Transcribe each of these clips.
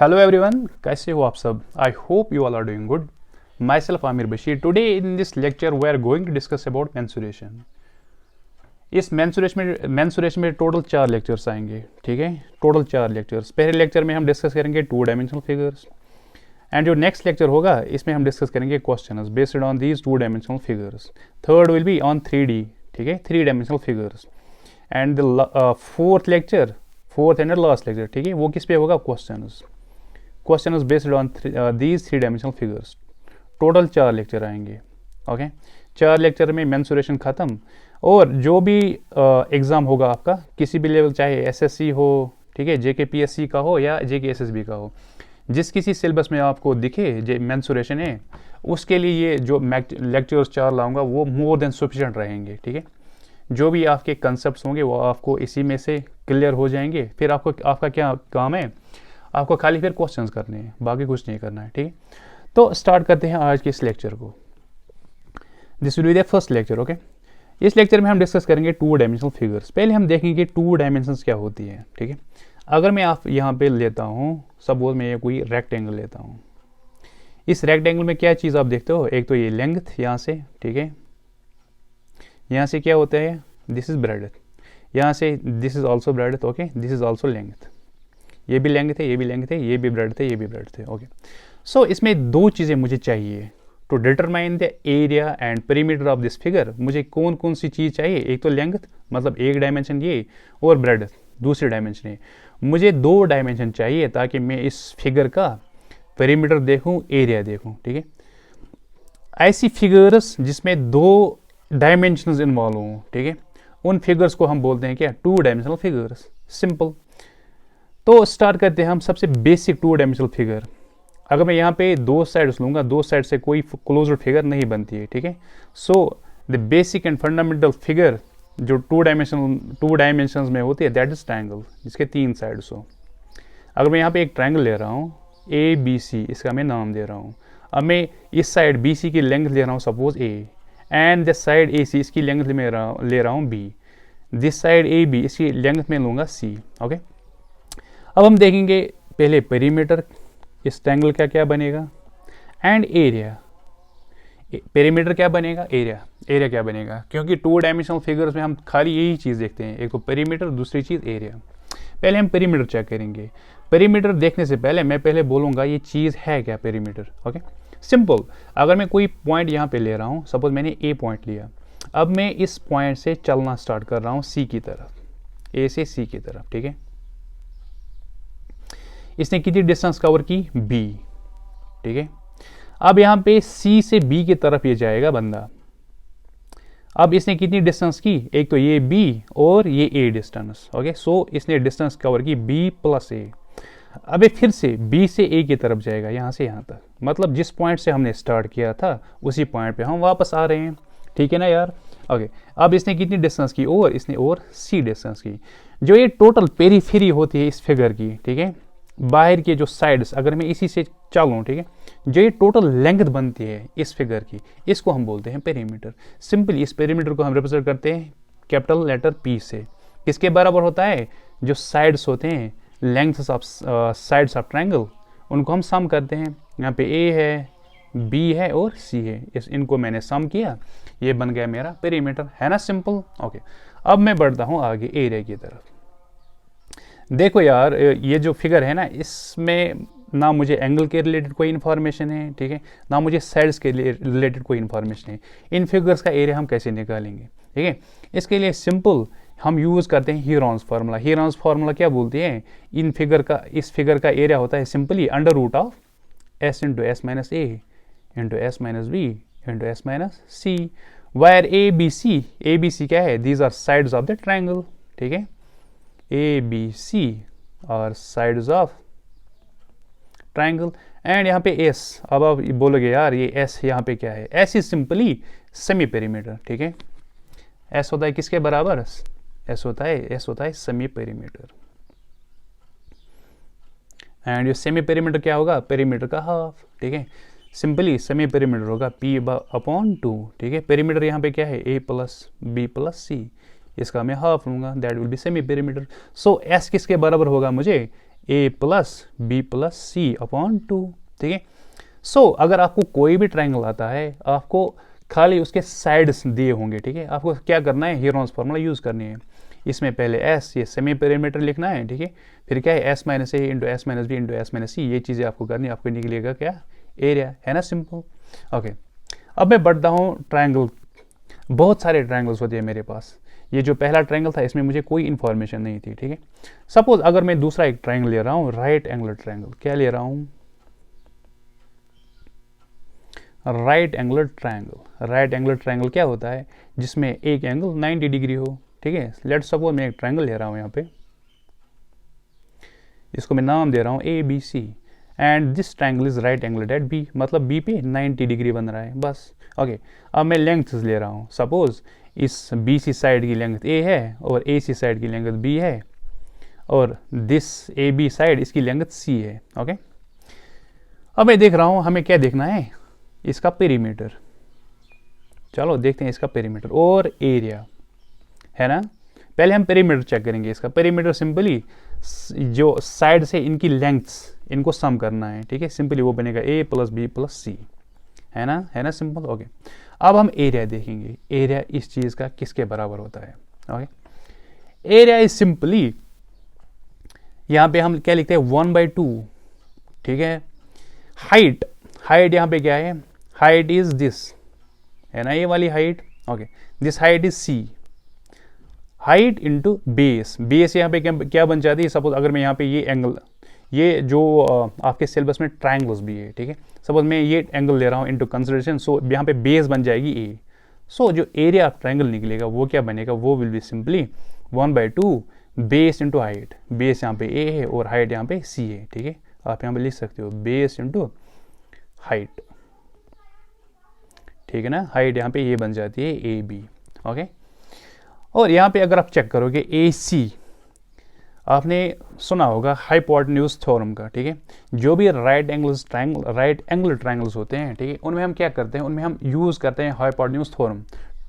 Hello everyone, कैसे हो आप सब? I hope you all are doing good. Myself Aamir Bashir. Today in this lecture we are going to discuss about mensuration. इस mensuration में total 4 lectures आएंगे. ठीक है, टोटल 4 लेक्चर्स. पहले लेक्चर में हम डिस्कस करेंगे 2 डायमेंशनल फिगर्स एंड जो नेक्स्ट लेक्चर होगा इसमें हम डिस्कस करेंगे questions based on these 2 dimensional figures. Third will be on 3D. ठीक है, 3 dimensional figures. And the fourth lecture, fourth and last lecture, ठीक है, वो किस पे होगा? Question based on these 3 dimensional figures. Total 4 lecture आएंगे. ओके, 4 लेक्चर में मेंसुरेशन ख़त्म. और जो भी एग्ज़ाम होगा आपका किसी भी लेवल, चाहे एसएससी हो, ठीक है, जेकेपीएससी का हो या जेकेएसएसबी का हो, जिस किसी सिलेबस में आपको दिखे जो मेंसुरेशन है, उसके लिए ये जो लेक्चर्स 4 लाऊंगा वो मोर देन सफिशिएंट रहेंगे. ठीक है, जो भी आपके कंसेप्ट होंगे वो आपको इसी में से क्लियर हो जाएंगे. फिर आपका क्या काम है? आपको खाली फिर क्वेश्चंस करने हैं, बाकी कुछ नहीं करना है. ठीक है, तो स्टार्ट करते हैं आज के इस लेक्चर को. This will be the first lecture. Okay, इस लेक्चर में हम डिस्कस करेंगे 2 डायमेंशनल फिगर्स. पहले हम देखेंगे 2 डायमेंशंस क्या होती है. ठीक है, अगर मैं आप यहाँ पे लेता हूँ, सपोज मैं ये कोई रेक्टेंगल लेता हूँ. इस रेक्टेंगल में क्या चीज़ आप देखते हो? एक तो ये लेंथ यहाँ से, ठीक है, यहाँ से क्या होता है? This is breadth. यहाँ से this is also breadth. Okay, this is also length. ये भी लेंथ है, ये भी लेंथ है, ये भी ब्रेडथ है, ये भी ब्रेडथ है. ओके, सो इसमें 2 चीज़ें मुझे चाहिए to determine the area and perimeter of this figure. मुझे कौन कौन सी चीज़ चाहिए? एक तो लेंथ, मतलब एक डायमेंशन ये, और ब्रेडथ दूसरी डायमेंशन है. मुझे 2 डायमेंशन चाहिए ताकि मैं इस फिगर का पेरीमीटर देखूं, एरिया देखूं. ठीक है, ऐसी फिगर्स जिसमें 2 डायमेंशंस इन्वॉल्व हों, ठीक है, उन फिगर्स को हम बोलते हैं क्या? 2 डायमेंशनल फिगर्स. सिंपल. तो स्टार्ट करते हैं हम सबसे बेसिक 2 डायमेंशनल फिगर. अगर मैं यहाँ पे 2 साइड्स लूँगा, 2 साइड से कोई क्लोज्ड फिगर नहीं बनती है. ठीक है, so the basic and fundamental figure जो 2 डायमेंशंस में होती है, दैट इज ट्रायंगल, जिसके 3 साइड्स हो. अगर मैं यहाँ पे एक ट्रायंगल ले रहा हूँ ABC, इसका मैं नाम दे रहा हूँ. अब मैं इस साइड BC की लेंथ ले रहा हूँ, suppose A, and this side AC, इसकी लेंथ ले रहा हूँ B. दिस साइड AB, इसकी लेंथ में लूँगा C. ओके, अब हम देखेंगे पहले पेरीमीटर, इस ट्रायंगल का क्या बनेगा, एंड एरिया. पेरीमीटर क्या बनेगा, एरिया क्या बनेगा, क्योंकि 2 डायमेंशनल फिगर्स में हम खाली यही चीज़ देखते हैं, एक तो पेरीमीटर, दूसरी चीज़ एरिया. पहले हम पेरीमीटर चेक करेंगे. पेरीमीटर देखने से पहले मैं पहले बोलूँगा ये चीज़ है क्या पेरीमीटर. Okay, simple. अगर मैं कोई पॉइंट यहाँ पे ले रहा हूँ, सपोज मैंने A पॉइंट लिया, अब मैं इस पॉइंट से चलना स्टार्ट कर रहा हूँ C की तरफ, A से C की तरफ. ठीक है, इसने कितनी डिस्टेंस कवर की? B. ठीक है, अब यहाँ पे C से B की तरफ ये जाएगा बंदा. अब इसने कितनी डिस्टेंस की? एक तो ये B और ये A डिस्टेंस. ओके, सो इसने डिस्टेंस कवर की B + A. अब फिर से B से A की तरफ जाएगा, यहाँ से यहाँ तक, मतलब जिस पॉइंट से हमने स्टार्ट किया था उसी पॉइंट पे हम वापस आ रहे हैं. ठीक है ना यार? ओके, अब इसने कितनी डिस्टेंस की? और इसने और C डिस्टेंस की. जो ये टोटल पेरीफेरी होती है इस फिगर की, ठीक है, बाहर के जो साइड्स, अगर मैं इसी से चलूँ, ठीक है, जो ये टोटल लेंथ बनती है इस फिगर की, इसको हम बोलते हैं पेरीमीटर. सिंपली इस पेरीमीटर को हम रिप्रेजेंट करते हैं कैपिटल लेटर P से. किसके बराबर होता है? जो साइड्स होते हैं, lengths of sides of triangle, उनको हम सम करते हैं. यहाँ पे A है, B है और C है, इनको मैंने सम किया, ये बन गया मेरा पेरीमीटर. है ना सिंपल? ओके, अब मैं बढ़ता हूँ आगे एरिया की तरफ. देखो यार, ये जो फिगर है ना, इसमें ना मुझे एंगल के रिलेटेड कोई इन्फॉर्मेशन है, ठीक है, ना मुझे साइड्स के रिलेटेड कोई इन्फॉर्मेशन है. इन फिगर्स का एरिया हम कैसे निकालेंगे? ठीक है, इसके लिए सिंपल हम यूज़ करते हैं हीरॉन्स फार्मूला. हीरॉन्स फार्मूला क्या बोलते हैं? इस फिगर का एरिया होता है simply √of S × S - A × S - B × S - C, where ABC क्या है? These are sides of the triangle. ठीक है, ABC और साइड्स ऑफ ट्रायंगल. एंड यहाँ पे S. अब आप बोलोगे यार ये S यहाँ पे क्या है? S is simply semi perimeter. ठीक है, S होता है किसके बराबर? S होता है सेमी पेरीमीटर. एंड ये सेमी पेरीमीटर क्या होगा? पेरीमीटर का हाफ. ठीक है, सिंपली सेमी पेरीमीटर होगा P/2. ठीक है, पेरीमीटर यहाँ पे क्या है? A + B + C. इसका मैं हाफ लूँगा, that will be semi perimeter. So S किसके बराबर होगा? मुझे ए प्लस बी प्लस सी अपॉन 2, ठीक है। सो अगर आपको कोई भी ट्राइंगल आता है, आपको खाली उसके साइड्स दिए होंगे, ठीक है। आपको क्या करना है, हीरोन्स फार्मूला यूज़ करनी है। इसमें पहले एस, ये सेमी पेरीमीटर लिखना है, ठीक है। फिर क्या है, S minus A into S minus B into S minus C, ये चीज़ें आपको करनी है, आपको निकलेगा क्या, एरिया, है ना, सिंपल। ओके, अब मैं बढ़ता हूँ ट्राइंगल। बहुत सारे ट्राइंगल्स होते हैं मेरे पास। ये जो पहला ट्राइंगल था इसमें मुझे कोई इन्फॉर्मेशन नहीं थी, ठीक है। सपोज अगर मैं दूसरा एक ट्राइंगल ले रहा हूँ, राइट एंगुलर ट्राइंगल, क्या ले रहा हूँ, right angular triangle. Right angular triangle क्या होता है, जिसमें एक एंगल 90 डिग्री हो, ठीक है। लेट्स सपोज मैं एक ट्राइंगल ले रहा हूँ यहाँ पे, इसको मैं नाम दे रहा हूँ A B C, and this triangle is right angle at B, मतलब बी पे 90 डिग्री बन रहा है, बस। ओके, अब मैं लेंथ ले रहा हूँ। सपोज इस बी सी साइड की लेंथ ए है और ए सी साइड की लेंथ बी है, और दिस ए बी साइड इसकी लेंथ सी है। ओके, अब मैं देख रहा हूँ हमें क्या देखना है, इसका पेरीमीटर। चलो देखते हैं इसका पेरीमीटर और एरिया, है ना। पहले हम पेरीमीटर चेक करेंगे। इसका पेरीमीटर सिंपली जो साइड से इनकी लेंथ्स, इनको सम करना है, ठीक है। सिंपली वो बनेगा ए प्लस बी प्लस सी, है ना सिंपल। ओके, अब हम एरिया देखेंगे। एरिया इस चीज़ का किसके बराबर होता है। ओके, एरिया इज सिंपली, यहाँ पे हम क्या लिखते हैं, 1/2, ठीक है। हाइट, हाइट यहाँ पे क्या है, हाइट इज दिस, है ना, ये वाली height. Okay, this height is C, height into base. Base यहाँ पे क्या बन जाती है, सपोज अगर मैं यहाँ पे ये एंगल, ये जो आपके सिलेबस में ट्राइंगल्स भी है, ठीक है। सपोज मैं ये एंगल ले रहा हूँ इनटू कंसिडरेशन, सो यहाँ पे बेस बन जाएगी ए। सो जो एरिया ऑफ ट्राइंगल निकलेगा वो क्या बनेगा, वो will be simply 1/2 base into height. Base यहाँ पे ए है और हाइट यहाँ पे सी है, ठीक है। आप यहाँ पे लिख सकते हो बेस इंटू हाइट, ठीक है ना। हाइट यहाँ पे ये बन जाती है ए बी। ओके, और यहाँ पे अगर आप चेक करोगे ए सी, आपने सुना होगा हाइपोटेन्यूज थ्योरम का, ठीक है। जो भी राइट एंगल ट्राइंगल्स होते हैं, ठीक है, उनमें हम क्या करते हैं, उनमें हम यूज़ करते हैं हाइपोटेन्यूज थ्योरम।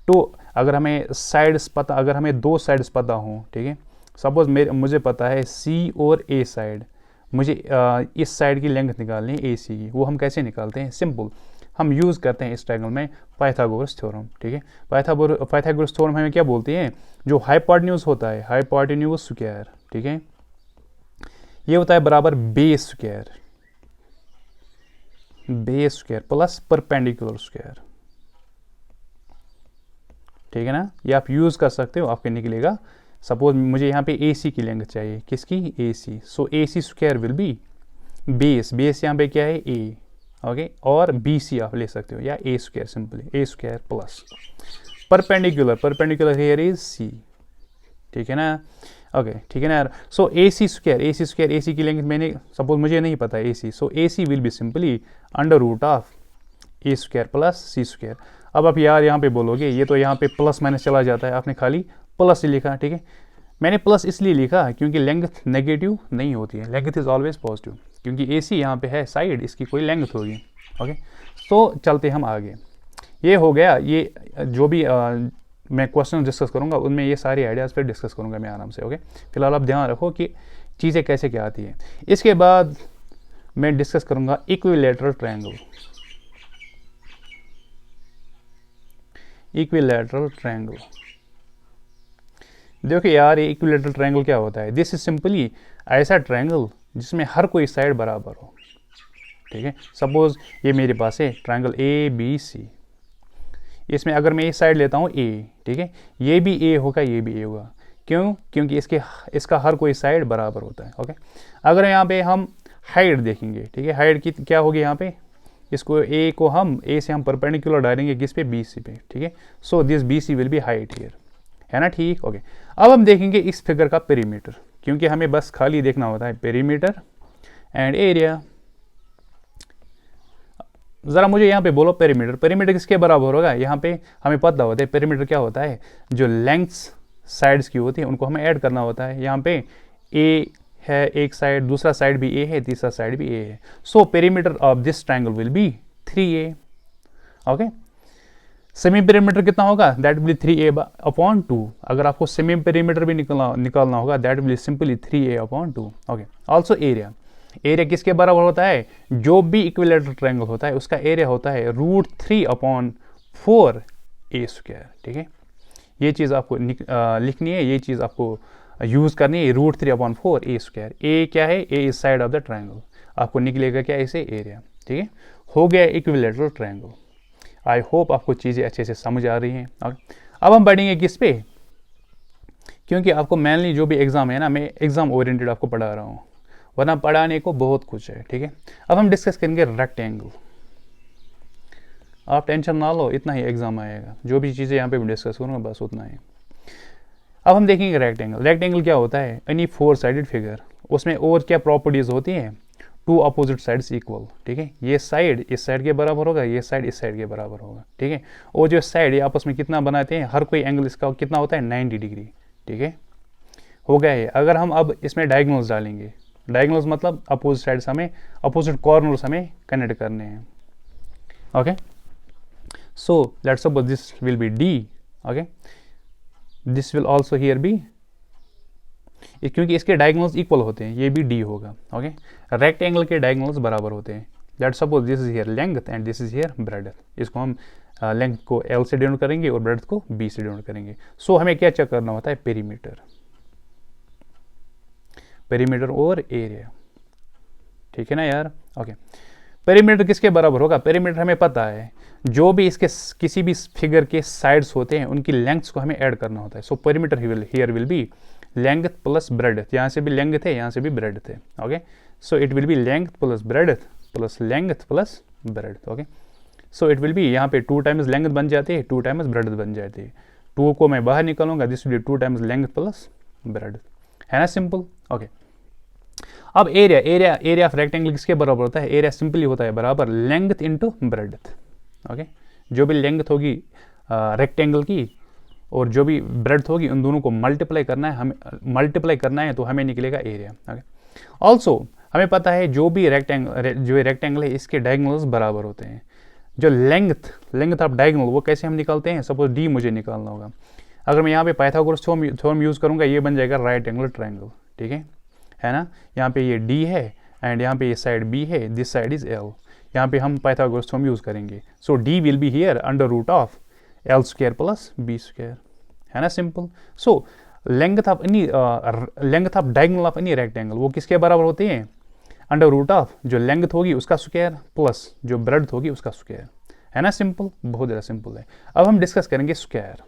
तो अगर हमें साइड्स पता, अगर हमें दो साइड्स पता हो, ठीक है। सपोज मुझे पता है सी और ए साइड, मुझे इस साइड की लेंथ निकालनी है ए सी की। वो हम कैसे निकालते हैं, सिंपल, हम यूज़ करते हैं इस ट्रायंगल में पाइथागोरस थ्योरम, ठीक है। पाइथागोरस थ्योरम हमें क्या बोलते हैं, जो हाइपोटेन्यूज होता है, हाइपोटेन्यूज स्क्वायर, ठीक है, ये होता है बराबर base square plus perpendicular square, ठीक है ना। ये आप यूज़ कर सकते हो, आपके निकलेगा। सपोज मुझे यहाँ पे ए सी की लेंथ चाहिए, किसकी, ए C. So A C square will be base यहाँ पे क्या है, ए, ओके, और बी सी आप ले सकते हो, या A square, simply A square plus perpendicular here is C, ठीक है ना। ओके, ठीक है ना यार। सो ए सी की लेंथ मैंने, सपोज मुझे नहीं पता A C, so A C will be simply under root of A square plus C square. अब आप यार यहाँ पे बोलोगे ये तो यहाँ पे प्लस माइनस चला जाता है, आपने खाली प्लस ही लिखा, ठीक है। मैंने प्लस इसलिए लिखा क्योंकि लेंथ नेगेटिव नहीं होती है, लेंथ इज ऑलवेज पॉजिटिव, क्योंकि ए सी यहाँ पे है साइड, इसकी कोई लेंथ होगी। ओके, तो चलते हम आगे। ये हो गया, ये जो भी मैं क्वेश्चन डिस्कस करूँगा उनमें ये सारी आइडियाज़ पे डिस्कस करूँगा मैं आराम से। ओके, फिलहाल आप ध्यान रखो कि चीज़ें कैसे क्या आती हैं। इसके बाद मैं डिस्कस करूँगा इक्विलैटरल ट्रायंगल। देखो यार, ये इक्विलैटरल ट्रायंगल क्या होता है, दिस इज सिंपली ऐसा ट्रायंगल जिसमें हर कोई साइड बराबर हो, ठीक है। सपोज ये मेरे पास है ट्रायंगल ए बी सी, इसमें अगर मैं ये साइड लेता हूँ ए, ठीक है, ये भी ए होगा, ये भी ए होगा, क्यों, क्योंकि इसका हर कोई साइड बराबर होता है। ओके, अगर यहाँ पे हम हाइट देखेंगे, ठीक है, हाइट की क्या होगी यहाँ पे, इसको ए को हम ए से हम परपेंडिकुलर डालेंगे किस पे, बी सी पे, ठीक है। So this B C will be height here, है ना, ठीक। ओके, अब हम देखेंगे इस फिगर का पेरीमीटर, क्योंकि हमें बस खाली देखना होता है पेरीमीटर एंड एरिया। ज़रा मुझे यहाँ पे बोलो पेरीमीटर किसके बराबर होगा। यहाँ पे हमें पता होता है पेरीमीटर क्या होता है, जो लेंथ्स साइड्स की होती है उनको हमें ऐड करना होता है। यहाँ पे ए है एक साइड, दूसरा साइड भी ए है, तीसरा साइड भी ए है। सो perimeter of this triangle will be 3a। Okay, semi perimeter कितना होगा, दैट विल 3a/2। अगर आपको सेमी पेरीमीटर भी निकालना होगा, that will simply 3a/2। Okay, also area, area किसके बराबर होता है, जो भी इक्विलेटरल ट्रायंगल होता है उसका एरिया होता है √3/4a²। ठीक है, ये चीज़ आपको लिखनी है, ये चीज़ आपको यूज़ करनी है, √3/4a²। ए क्या है, A is side of the triangle, आपको निकलेगा क्या, इसे एरिया। ठीक है, हो गया इक्विलेटरल ट्रायंगल। आई होप आपको चीज़ें अच्छे से समझ आ रही हैं। अब हम बढ़ेंगे किस पे, क्योंकि आपको मेनली जो भी एग्ज़ाम है ना, मैं एग्ज़ाम ओरिएंटेड आपको पढ़ा रहा हूँ, वरना पढ़ाने को बहुत कुछ है। ठीक है, अब हम डिस्कस करेंगे रेक्टेंगल। आप टेंशन ना लो, इतना ही एग्जाम आएगा, जो भी चीज़ें यहाँ पे मैं डिस्कस करूँगा बस उतना ही। अब हम देखेंगे रेक्टेंगल। रेक्टेंगल क्या होता है, एनी 4 साइडेड फिगर, उसमें और क्या प्रॉपर्टीज़ होती हैं, 2 अपोजिट साइड्स इक्वल। ठीक है, ये साइड इस साइड के बराबर होगा, ये साइड इस साइड के बराबर होगा। ठीक है, और जो साइड ये आपस में कितना बनाते हैं, हर कोई एंगल इसका कितना होता है, 90 डिग्री। ठीक है, हो गया है। अगर हम अब इसमें डायगोनल्स डालेंगे, डायगोनल्स मतलब अपोजिट साइड्स हमें, अपोजिट कॉर्नर्स हमें कनेक्ट करने हैं। Okay, so let's suppose this will be D। Okay, this will also here be, क्योंकि इसके डायगोनल्स इक्वल होते हैं, ये भी D होगा। ओके, रेक्टेंगल के डायगोनल्स बराबर होते हैं। Let's suppose this is here length and this is here breadth. इसको हम लेंथ को L से डिनोट करेंगे और ब्रेड्थ को B से डिनोट करेंगे। सो हमें क्या चेक करना होता है, पेरीमीटर, पेरीमीटर और एरिया। ठीक है ना यार। ओके, पेरीमीटर किसके बराबर होगा, पेरीमीटर हमें पता है, जो भी इसके किसी भी फिगर के साइड्स होते हैं उनकी लेंथ्स को हमें ऐड करना होता है। So perimeter here will be length plus breadth, यहाँ से भी लेंथ है, यहाँ से भी ब्रेड्थ है। Okay, so it will B length plus breadth plus length plus breadth. Okay, so it will B, यहाँ पे 2 टाइम्स लेंथ बन जाती है, 2 टाइम्स ब्रेड्थ बन जाती है। 2 को मैं बाहर निकालूंगा, this will B 2 times length plus breadth, है ना, सिंपल। ओके, अब एरिया, एरिया ऑफ रेक्टेंगल किसके बराबर होता है, एरिया सिंपली होता है बराबर लेंथ इंटू ब्रेड्थ। ओके, जो भी लेंथ होगी रेक्टेंगल की और जो भी ब्रेड्थ होगी, उन दोनों को मल्टीप्लाई करना है, हमें मल्टीप्लाई करना है तो हमें निकलेगा एरिया। ओके, ऑल्सो हमें पता है जो भी रेक्टेंगल है इसके डायगोनल्स बराबर होते हैं। जो लेंथ ऑफ डायगोनल वो कैसे हम निकालते हैं, सपोज D मुझे निकालना होगा, अगर मैं यहाँ पे पाइथागोरस थ्योरम यूज़ करूँगा, ये बन जाएगा राइट एंगल ट्रायंगल। ठीक है ना, यहाँ पे ये D है एंड यहाँ पे ये साइड B है, दिस साइड इज L, यहाँ पे हम पाइथागोरस थ्योरम यूज़ करेंगे। सो D will be here √of L² plus B², है ना, simple. So length of diagonal of any rectangle वो किसके बराबर होते हैं, √of जो लेंथ होगी उसका स्क्वायर प्लस जो ब्रेड्थ होगी उसका स्क्वायर, है ना, सिंपल, बहुत ज़्यादा सिंपल है। अब हम डिस्कस करेंगे स्क्वायर।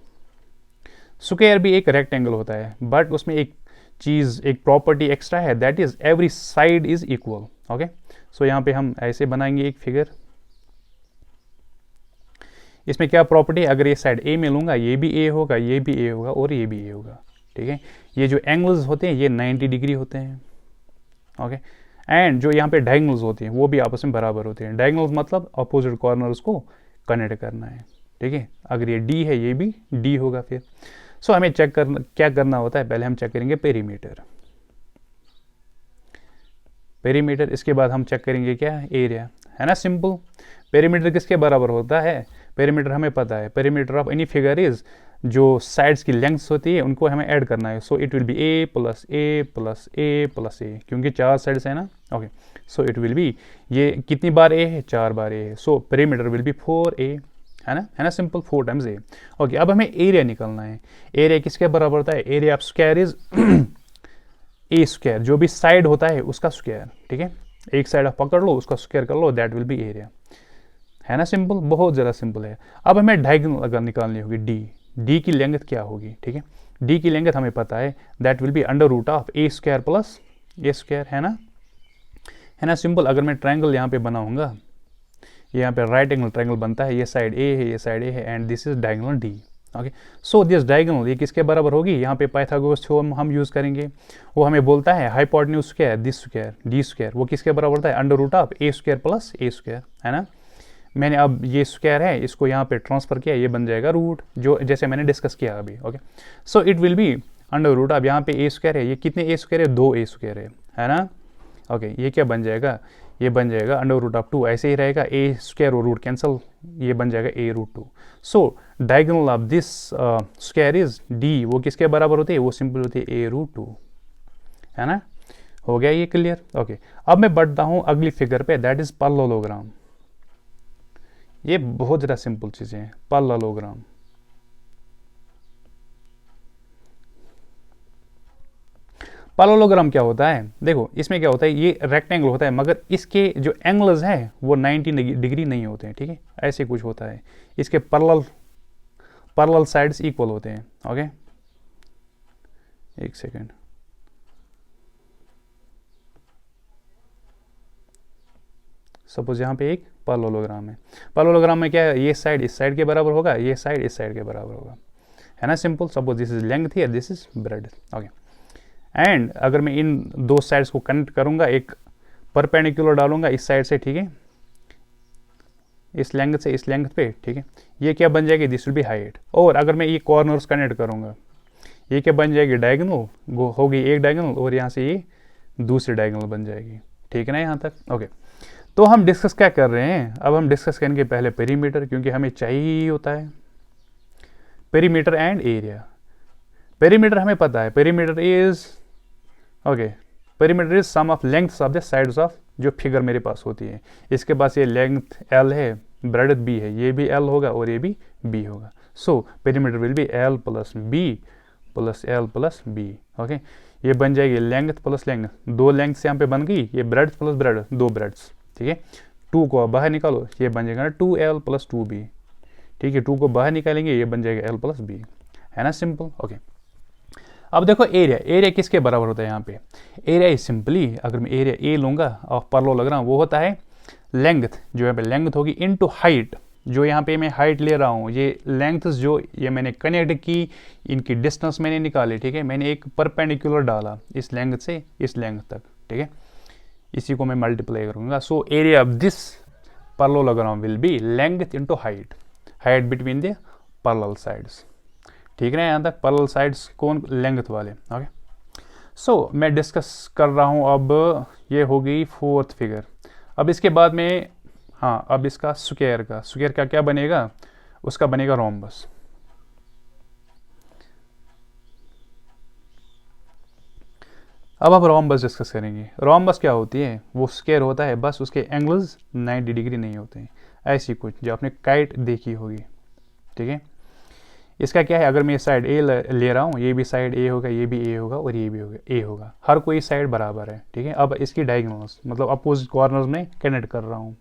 स्क्वायर भी एक रेक्टेंगल होता है, बट उसमें एक चीज़, एक प्रॉपर्टी एक्स्ट्रा है, that is every side is equal. Okay, so यहाँ पे हम ऐसे बनाएंगे एक फिगर। इसमें क्या प्रॉपर्टी है, अगर ये साइड A में लूँगा, ये भी A होगा, ये भी A होगा और ये भी A होगा। ठीक है, ये जो एंगल्स होते हैं ये 90 डिग्री होते हैं। ओके, एंड जो यहाँ पे डायगोनल्स होते हैं वो भी आपस में बराबर होते हैं। डायगोनल्स मतलब अपोजिट कॉर्नर्स को कनेक्ट करना है। ठीक है, अगर ये D है, ये भी D होगा फिर। सो हमें चेक करना, क्या करना होता है, पहले हम चेक करेंगे पेरीमीटर, पेरीमीटर, इसके बाद हम चेक करेंगे क्या, एरिया, है ना, सिंपल। पेरीमीटर किसके बराबर होता है, पेरीमीटर हमें पता है, perimeter of any figure is जो साइड्स की लेंथ्स होती है उनको हमें ऐड करना है। So it will B A plus A plus A plus A, क्योंकि 4 साइड्स है ना। Okay, so it will B, ये कितनी बार A है, 4 बार A है। So perimeter will be 4A, है ना, सिंपल, 4 टाइम्स A। ओके, अब हमें एरिया निकालना है। एरिया किसके बराबर होता है, area of square is A², जो भी साइड होता है उसका स्क्वायर। ठीक है, एक साइड आप पकड़ लो, उसका स्क्वायर कर लो, दैट विल बी एरिया, है ना, सिंपल, बहुत ज़्यादा सिंपल है। अब हमें डायगोनल अगर निकालनी होगी D की लेंथ क्या होगी। ठीक है, D की लेंथ हमें पता है, that will be √of A² plus A², है ना, सिंपल। अगर मैं ट्रायंगल यहाँ पे बनाऊंगा, यहाँ पे राइट एंगल ट्रायंगल बनता है, ये साइड A है, ये साइड A है and this is diagonal D। Okay, so this diagonal ये किसके बराबर होगी, यहाँ पे पाइथागोरस थ्योरम हम यूज़ करेंगे। वो हमें बोलता है hypotenuse square this square D², वो किसके बराबर होता है, √of A² प्लस A², है ना। मैंने अब ये स्क्वायर है, इसको यहाँ पे ट्रांसफर किया, ये बन जाएगा रूट, जो जैसे मैंने डिस्कस किया अभी। Okay, so it will B √of, यहाँ पे A² है, ये कितने A² है, 2 A² है ना। ओके ये क्या बन जाएगा, ये बन जाएगा √2, ऐसे ही रहेगा, ए स्क्वायर और रूट कैंसिल, ये बन जाएगा a√2। So diagonal of this square is d, वो किसके बराबर होती है, वो सिंपल होती है a√2, है ना। हो गया ये क्लियर। ओके अब मैं बढ़ता हूँ अगली फिगर पे, दैट इज पैरेललोग्राम। ये बहुत ज़्यादा सिंपल चीज़ें हैं। पैरेललोग्राम, पैरेललोग्राम क्या होता है, देखो इसमें क्या होता है, ये रेक्टेंगल होता है मगर इसके जो एंगल्स हैं वो 90 डिग्री नहीं होते हैं, ठीक है, ऐसे कुछ होता है। इसके पैरेलल साइड्स इक्वल होते हैं। ओके एक सेकेंड, सपोज यहाँ पे एक पैरेललोग्राम है, पैरेललोग्राम में क्या है, ये साइड इस साइड के बराबर होगा, ये साइड इस साइड के बराबर होगा, है ना, simple. Suppose this is length here, this is breadth. Okay and अगर मैं इन दो साइड्स को कनेक्ट करूंगा, एक परपेंडिकुलर डालूंगा इस साइड से, ठीक है, इस लेंथ से इस लेंथ पे, ठीक है, ये क्या बन जाएगी, दिस विल बी हाइट। और अगर मैं ये कॉर्नर्स कनेक्ट करूंगा, ये क्या बन जाएगी, डायगोनल, वो होगी एक डायगोनल, और यहाँ से ये दूसरी डायगोनल बन जाएगी, ठीक है ना यहाँ तक। ओके तो हम डिस्कस क्या कर रहे हैं, अब हम डिस्कस करेंगे पहले पेरीमीटर, क्योंकि हमें चाहिए ही होता है पेरीमीटर एंड एरिया। पेरीमीटर हमें पता है, perimeter is okay, perimeter is sum of lengths of the sides of, जो फिगर मेरे पास होती है, इसके पास ये लेंथ L है, ब्रेड्थ B है, ये भी L होगा और ये भी B होगा। So perimeter will be L plus B plus L plus B। Okay ये बन जाएगी लेंथ प्लस लेंथ, दो लेंथ यहाँ पे बन गई, ये ब्रेड्थ प्लस ब्रेड्थ, दो ब्रेड्थ्स, ठीक है। 2 को बाहर निकालो, ये बन जाएगा 2L प्लस 2B, ठीक है, 2 को बाहर निकालेंगे, ये बन जाएगा L प्लस B, है ना, सिंपल। ओके अब देखो एरिया, एरिया किसके बराबर होता है यहाँ पे, एरिया इज सिंपली, अगर मैं एरिया ए लूंगा ऑफ पैरेललोग्राम, वो होता है लेंथ, जो यहाँ पे लेंथ होगी इनटू हाइट, जो यहाँ पे मैं हाइट ले रहा हूँ, ये लेंथ जो ये मैंने कनेक्ट की, इनकी डिस्टेंस मैंने निकाली, ठीक है, मैंने एक परपेंडिकुलर डाला इस लेंथ से इस लेंथ तक, ठीक है, इसी को मैं मल्टीप्लाई करूंगा। So area of this parallelogram will be length into height, height between the parallel sides, ठीक है ना, यहाँ तक पैरेलल साइड्स कौन, लेंथ वाले। ओके सो मैं डिस्कस कर रहा हूँ, अब ये हो गई 4th फिगर। अब इसके बाद में, हाँ अब इसका स्क्वायर का क्या बनेगा, उसका बनेगा रोम्बस। अब हम रोम्बस डिस्कस करेंगे। रोम्बस क्या होती है, वो स्क्वायर होता है, बस उसके एंगल्स 90 डिग्री नहीं होते हैं, ऐसी कुछ जो आपने काइट देखी होगी, ठीक है। इसका क्या है, अगर मैं साइड ए ले रहा हूँ, ये भी साइड ए होगा, ये भी ए होगा और ये भी होगा ए होगा, हर कोई साइड बराबर है, ठीक है। अब इसकी डायगोनल्स मतलब अपोजिट कॉर्नर्स में कनेक्ट कर रहा हूँ,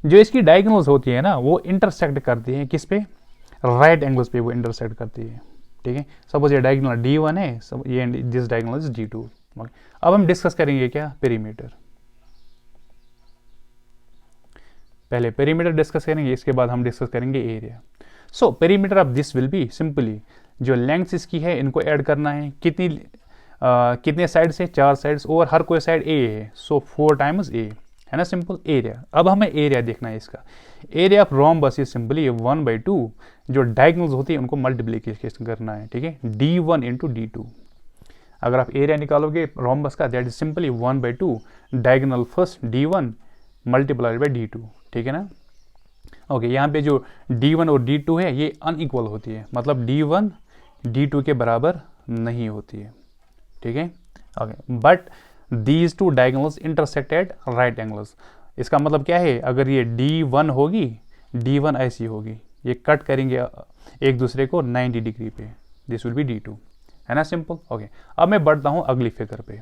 जो इसकी डायगोनल्स होती है ना, वो इंटरसेक्ट करती है किस पे, राइट एंगल्स पे वो इंटरसेक्ट करती है, ठीक है। सपोज ये डायगोनल D1 है, ये दिस डायगोनल इज D2। अब हम डिस्कस करेंगे क्या, पेरीमीटर, पहले पेरीमीटर डिस्कस करेंगे, इसके बाद हम डिस्कस करेंगे area. So perimeter of this will be simply, जो लेंथ इसकी है इनको ऐड करना है, कितने साइड से, 4 साइड्स, और हर कोई साइड ए है, सो 4 टाइम्स ए, है ना, सिंपल। एरिया, अब हमें एरिया देखना है इसका, area of rhombus is simply 1/2, जो डायगोनल्स होती है उनको मल्टीप्लीकेशन करना है, ठीक है, D1 इंटू D2। अगर आप एरिया निकालोगे रोम्बस का, that is simply 1/2 diagonal first D1 multiplied by D2, ठीक है ना। ओके यहाँ पे जो D1 और D2 है ये अनइक्वल होती है, मतलब D1 D2 के बराबर नहीं होती है, ठीक है। Okay but these two diagonals intersect at right angles, इसका मतलब क्या है, अगर ये D1 होगी, D1 ऐसी होगी, ये कट करेंगे एक दूसरे को 90 डिग्री पे, दिस विल बी D2, है ना, सिंपल। ओके अब मैं बढ़ता हूँ अगली फिगर पे,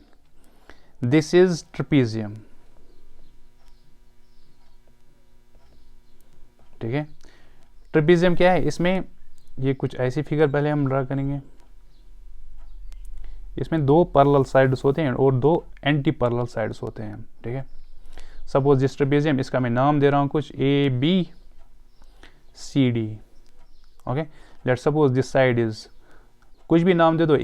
दिस इज ट्रेपेजियम, ठीक है। ट्रेपेजियम क्या है, इसमें ये कुछ ऐसी फिगर पहले हम ड्रा करेंगे, इसमें 2 पैरेलल साइड्स होते हैं और 2 एंटी पैरेलल साइड्स होते हैं, ठीक है। सपोज दिस ट्रेपेजियम, इसका मैं नाम दे रहा हूँ कुछ ABCD, okay. Let suppose this side is, कुछ भी नाम दे दो,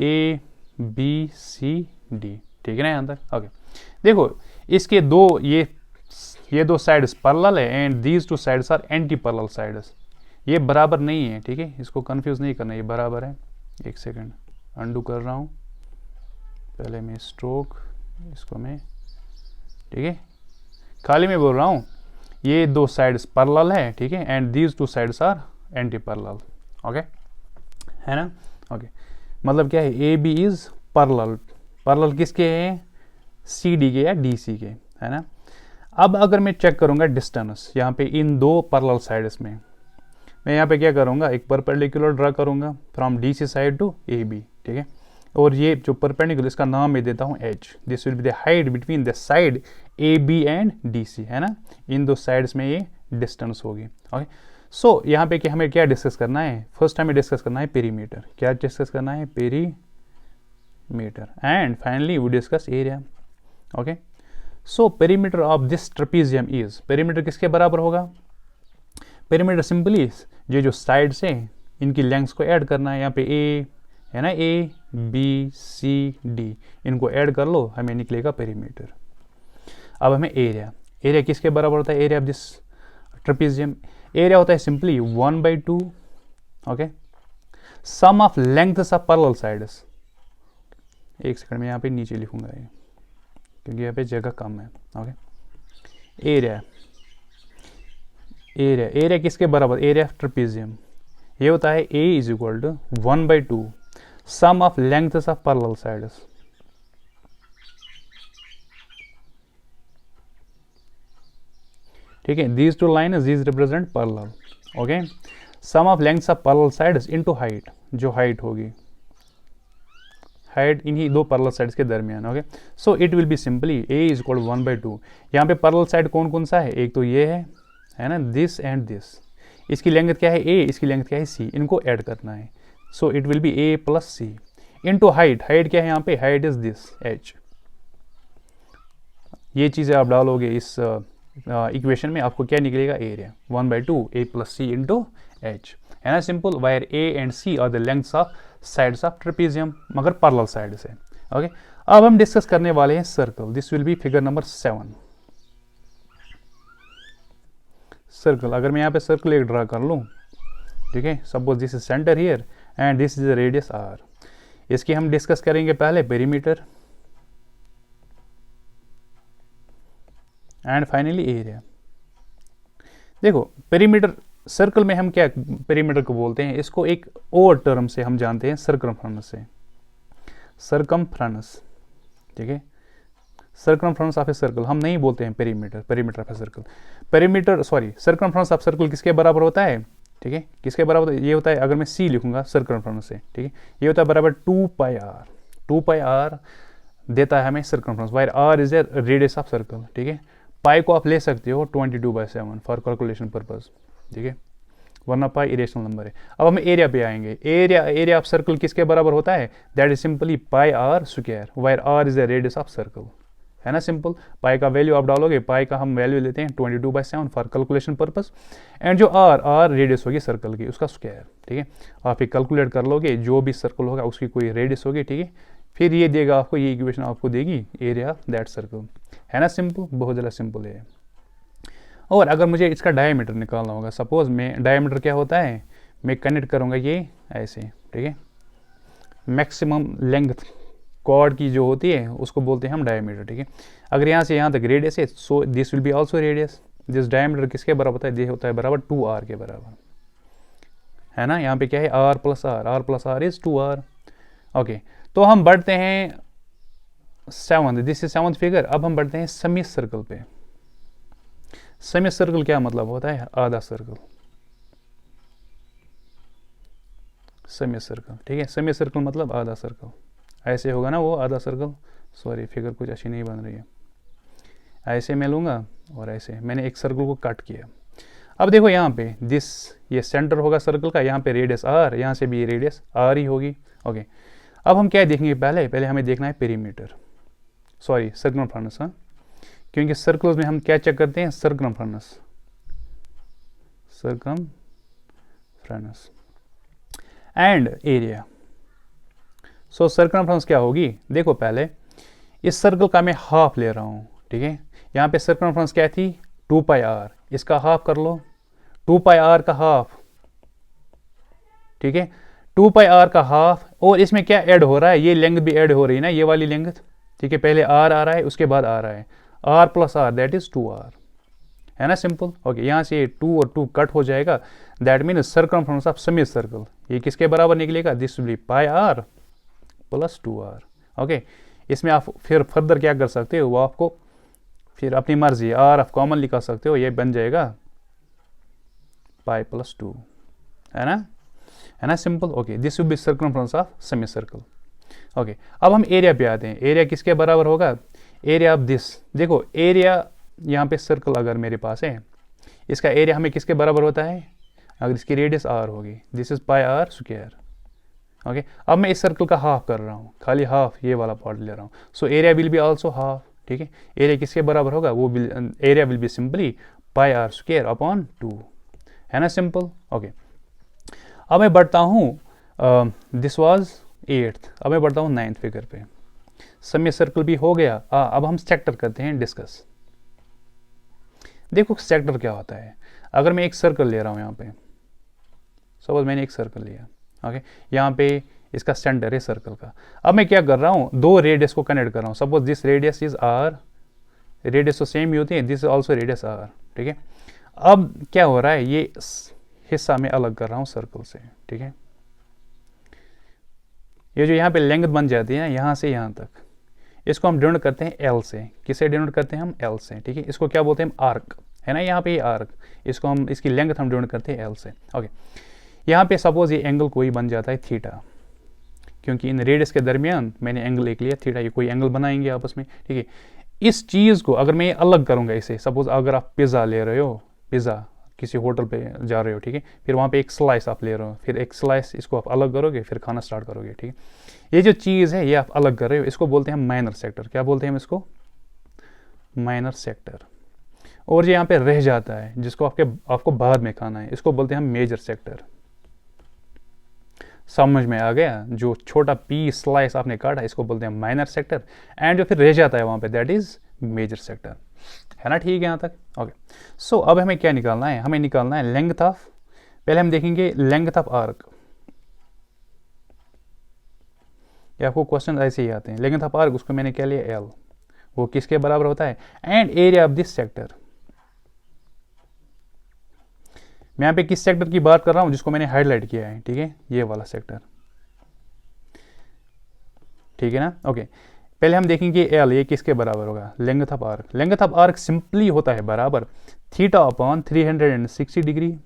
ABCD, ठीक है ना यहाँ तक। ओके देखो इसके ये दो साइड्स पैरेलल है and these 2 sides are anti parallel sides, ये बराबर नहीं है, ठीक है, इसको कंफ्यूज नहीं करना, ये बराबर है। एक सेकंड अंडू कर रहा हूँ, पहले मैं स्ट्रोक, इसको मैं ठीक है, खाली मैं बोल रहा हूँ ये दो साइड्स पैरेलल है, ठीक है, and these two sides are anti parallel, okay, है ना, ओके, मतलब क्या है, A B is parallel, parallel किसके हैं, सी डी के या डी सी के, है ना। अब अगर मैं चेक करूंगा डिस्टेंस यहाँ पे इन दो पैरेलल साइड्स में, मैं यहाँ पे क्या करूंगा, एक परपेंडिकुलर ड्रा करूंगा from D C side to A B, ठीक है, और ये जो परपेंडिकुलर इसका नाम मैं देता हूँ H, this will be the height between the side A B and D C, है ना, इन दो साइड्स में ये डिस्टेंस होगी, ओके। सो यहाँ पे कि हमें क्या डिस्कस करना है, फर्स्ट हमें डिस्कस करना है पेरीमीटर, क्या डिस्कस करना है, perimeter, and finally we discuss area, okay. So perimeter of this trapezium is, perimeter किसके बराबर होगा, पेरीमीटर सिंपली ये जो साइड्स हैं इनकी लेंथ्स को ऐड करना है, यहाँ पे ए है ना, ए बी सी डी, इनको ऐड कर लो, हमें निकलेगा पेरीमीटर। अब हमें एरिया, एरिया किसके बराबर होता है, area of this trapezium, area होता है simply 1/2, okay, sum of lengths of parallel sides, एक सेकंड में यहाँ पे नीचे लिखूंगा ये क्योंकि यहाँ पे जगह कम है, ओके। एरिया, एरिया, एरिया किसके बराबर, एरिया ऑफ ट्रेपेजियम ये होता है A is equal to 1/2 sum of lengths of parallel sides, ठीक है, these two lines these represent parallel, okay, sum of lengths of parallel sides into height, जो height होगी, height इन्हीं दो पैरेलल साइड्स के दरमियान, okay. So it will be simply A is equal 1/2, यहाँ पे पैरेलल साइड कौन कौन सा है, एक तो ये है ना, दिस एंड दिस, इसकी लेंथ क्या है ए, इसकी लेंथ क्या है सी, इनको ऐड करना है, so it will be a plus c into height, height क्या है यहाँ पे, हाइट इज दिस एच, ये चीज़ें आप डालोगे इस इक्वेशन में, आपको क्या निकलेगा, area 1/2 a plus c into h, है ना, simple, where a and c are the lengths of sides of trapezium, मगर पैरेलल साइड से, ओके। अब हम डिस्कस करने वाले हैं circle, this will be figure number 7, circle, अगर मैं यहाँ पे सर्कल एक ड्रा कर लूँ, ठीक है, suppose this is centre here and this is radius r, इसकी हम डिस्कस करेंगे पहले पेरीमीटर एंड फाइनली एरिया। देखो पेरीमीटर, सर्कल में हम क्या पेरीमीटर को बोलते हैं, इसको एक और टर्म से हम जानते हैं, सर्कमफ्रेंस से, सर्कमफ्रेंस, ठीक है, सर्कमफ्रेंस ऑफ ए सर्कल हम नहीं बोलते हैं perimeter, perimeter of a circle, perimeter sorry circumference of circle किसके बराबर होता है, ठीक है, किसके बराबर, ये होता है, अगर मैं सी लिखूंगा सर्कमफ्रेंस से, ठीक है, ये होता है बराबर 2πr, 2πr देता है हमें circumference, where r is a radius of circle, ठीक है, पाई को आप ले सकते हो 22/7 फॉर कैलकुलेशन पर्पज, ठीक है, वरना पाई इरेशनल नंबर है। अब हम एरिया पे आएंगे, एरिया, एरिया ऑफ सर्कल किसके बराबर होता है, that is simply pi r square, where r is the radius of circle, है ना, सिंपल, पाई का वैल्यू आप डालोगे, पाई का हम वैल्यू लेते हैं 22/7 फॉर कैलकुलेशन पर्पस, एंड जो आर रेडियस होगी सर्कल की, उसका स्क्वायर, ठीक है, आप ये कैलकुलेट कर लोगे, जो भी सर्कल होगा उसकी कोई रेडियस होगी, ठीक है, फिर ये देगा आपको, ये इक्वेशन आपको देगी एरिया दैट सर्कल, है ना, सिंपल, बहुत ज़्यादा सिंपल है। और अगर मुझे इसका डायमीटर निकालना होगा, सपोज मैं, डायमीटर क्या होता है, मैं कनेक्ट करूँगा ये ऐसे, ठीक है, मैक्सिमम लेंथ कॉर्ड की जो होती है उसको बोलते हैं हम डायमीटर, ठीक है, अगर यहाँ से यहाँ तक रेडियस है, so this will be also radius, this diameter किसके बराबर होता है, ये होता है बराबर 2r के बराबर, है ना, यहाँ पे क्या है, r plus r is 2r, okay. तो हम बढ़ते हैं 7th, this is 7th figure. अब हम बढ़ते हैं सेमी सर्कल पे। सेमी सर्कल क्या मतलब होता है, आधा सर्कल, सेमी सर्कल, ठीक है, सेमी सर्कल मतलब आधा सर्कल, ऐसे होगा ना वो आधा सर्कल, सॉरी फिगर कुछ अच्छी नहीं बन रही है, ऐसे मैं लूँगा और ऐसे मैंने एक सर्कल को कट किया। अब देखो यहाँ पे दिस, ये सेंटर होगा सर्कल का, यहाँ पे रेडियस आर, यहाँ से भी रेडियस आर ही होगी, ओके। अब हम क्या देखेंगे, पहले हमें देखना है पेरीमीटर, सॉरी सर्कमफ्रेंस, हाँ, क्योंकि सर्कल्स में हम क्या चेक करते हैं, circumference and area. So circumference क्या होगी, देखो पहले इस सर्कल का मैं हाफ ले रहा हूँ, ठीक है, यहाँ पे सर्कमफ्रेंस क्या थी 2πr, इसका हाफ कर लो, 2πr का हाफ, ठीक है, 2πr का हाफ, और इसमें क्या ऐड हो रहा है, ये लेंथ भी ऐड हो रही है ना, ये वाली लेंथ, ठीक है, पहले r आ रहा है उसके बाद आ रहा है, r plus r that is 2r, है ना सिंपल। ओके, यहाँ से 2 और 2 कट हो जाएगा, that mean circumference of semi circle ये किसके बराबर निकलेगा, this will B pi r plus 2r। Okay, इसमें आप फिर फर्दर क्या कर सकते हो, वो आपको फिर अपनी मर्जी r आप कॉमन निकाल सकते हो, ये बन जाएगा पाई प्लस 2, है ना simple. Okay, this will B circumference of semi circle. Okay, अब हम एरिया पे आते हैं। एरिया किसके बराबर होगा, एरिया ऑफ दिस, देखो एरिया यहाँ पे सर्कल अगर मेरे पास है, इसका एरिया हमें किसके बराबर होता है, अगर इसकी रेडियस r होगी, this is pi r square. Okay, अब मैं इस सर्कल का हाफ कर रहा हूँ, खाली हाफ ये वाला पार्ट ले रहा हूँ, so area will be also half. ठीक है, एरिया किसके बराबर होगा, वो area will be simply pi r square upon 2, है ना सिंपल। ओके, अब मैं बढ़ता हूँ, दिस वाज 8th, अब मैं बढ़ता हूँ 9th फिगर पे। सेमी सर्कल भी हो गया, अब हम सेक्टर करते हैं डिस्कस। देखो सेक्टर क्या होता है, अगर मैं एक सर्कल ले रहा हूँ यहाँ पे, सपोज मैंने एक सर्कल लिया, ओके, यहाँ पे इसका सेंटर है सर्कल का। अब मैं क्या कर रहा हूँ, दो रेडियस को कनेक्ट कर रहा हूँ, suppose this radius is r, radius तो सेम ही होती है, this is also radius r। ठीक है, अब क्या हो रहा है, ये हिस्सा मैं अलग कर रहा हूँ सर्कल से। ठीक है, ये जो यहाँ पे लेंथ बन जाती है ना, यहाँ से यहाँ तक, इसको हम डिनोट करते हैं L से। किसे डिनोट करते हैं हम, L से। ठीक है, इसको क्या बोलते हैं हम, आर्क, है ना, यहाँ पे ये आर्क, इसको हम, इसकी लेंथ हम डिनोट करते हैं L से। ओके, यहाँ पे सपोज ये एंगल कोई बन जाता है थीटा, क्योंकि इन रेडियस के दरमियान मैंने एंगल एक लिया थीटा, ये कोई एंगल बनाएंगे आपस में। ठीक है, इस चीज़ को अगर मैं अलग करूँगा इसे, सपोज अगर आप पिज़्ज़ा ले रहे हो, पिज़्ज़ा किसी होटल पे जा रहे हो, ठीक है, फिर वहाँ पे एक स्लाइस आप ले रहे हो, फिर एक स्लाइस इसको आप अलग करोगे, फिर खाना स्टार्ट करोगे। ठीक है, ये जो चीज़ है ये आप अलग कर रहे हो, इसको बोलते हैं माइनर सेक्टर। क्या बोलते हैं हम इसको, माइनर सेक्टर। और जो यहाँ पे रह जाता है, जिसको आपको बाद में खाना है, इसको बोलते हैं हम मेजर सेक्टर। समझ में आ गया, जो छोटा पीस स्लाइस आपने काटा इसको बोलते हैं माइनर सेक्टर, एंड जो फिर रह जाता है वहाँ पे दैट इज मेजर सेक्टर, है ना। ठीक है यहाँ तक। ओके, सो अब हमें क्या निकालना है, हमें निकालना है लेंथ ऑफ, पहले हम देखेंगे लेंथ ऑफ आर्क। ये आपको क्वेश्चन ऐसे ही आते हैं, लेंथ ऑफ आर्क, उसको मैंने क्या लिया L, वो किसके बराबर होता है, and area of this sector. मैं यहाँ पे किस सेक्टर की बात कर रहा हूँ, जिसको मैंने हाईलाइट किया है। ठीक है, ये वाला सेक्टर, ठीक है ना। ओके, पहले हम देखेंगे L, ये किसके बराबर होगा, length of arc. Length of arc simply होता है बराबर theta upon 360 degree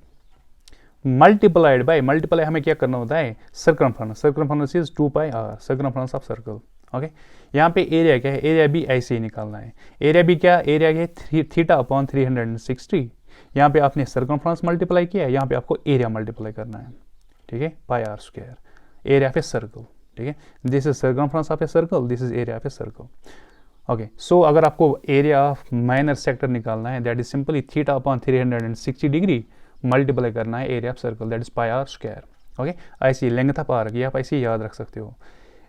multiplied by, multiply हमें क्या करना होता है, circumference. Circumference is 2 pi r, circumference of circle. Okay, यहाँ पे एरिया क्या है, एरिया भी ऐसे ही निकालना है। एरिया भी क्या, एरिया है थीटा अपॉन 360, यहाँ पे आपने सर्कमफ्रेंस मल्टीप्लाई किया है, यहाँ पे आपको एरिया मल्टीप्लाई करना है। ठीक है, pi r square, area of a circle. ठीक है, this is circumference of a circle, this is area of a circle. Okay, so अगर आपको एरिया ऑफ माइनर सेक्टर निकालना है, that is simply theta upon 360 degree multiply करना है area of circle, that is pi r square. Okay, ऐसी length of arc, ये आप ऐसे ही याद रख सकते हो।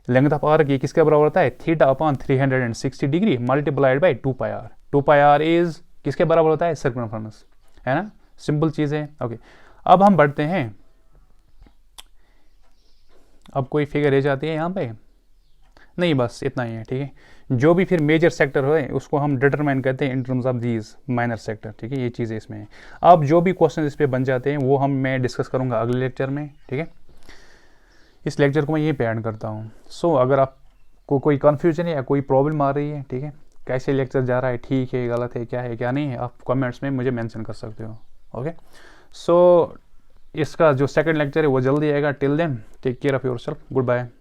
लेंथ ऑफ आर्क ये किसके बराबर होता है, theta upon 360 degree multiplied by 2 pi r। 2 pi r is किसके बराबर होता है, सर्कमफ्रेंस, है ना, सिंपल चीज़ है। ओके, अब हम बढ़ते हैं, अब कोई फिगर रह जाती है यहाँ पे, नहीं बस इतना ही है। ठीक है, जो भी फिर मेजर सेक्टर हो उसको हम डिटरमाइन करते हैं in terms of these minor sector. ठीक है, ये चीज़ें इसमें है। अब जो भी क्वेश्चन इस पे बन जाते हैं वो मैं डिस्कस करूँगा अगले लेक्चर में। ठीक है, इस लेक्चर को मैं यहीं पे ऐड करता हूँ। सो अगर आपको कोई कन्फ्यूजन है या कोई प्रॉब्लम आ रही है, ठीक है, कैसे लेक्चर जा रहा है, ठीक है, गलत है, क्या नहीं है, आप कमेंट्स में मुझे मेंशन कर सकते हो। ओके, सो इसका जो सेकंड लेक्चर है वो जल्दी आएगा। Till then take care of yourself, good bye.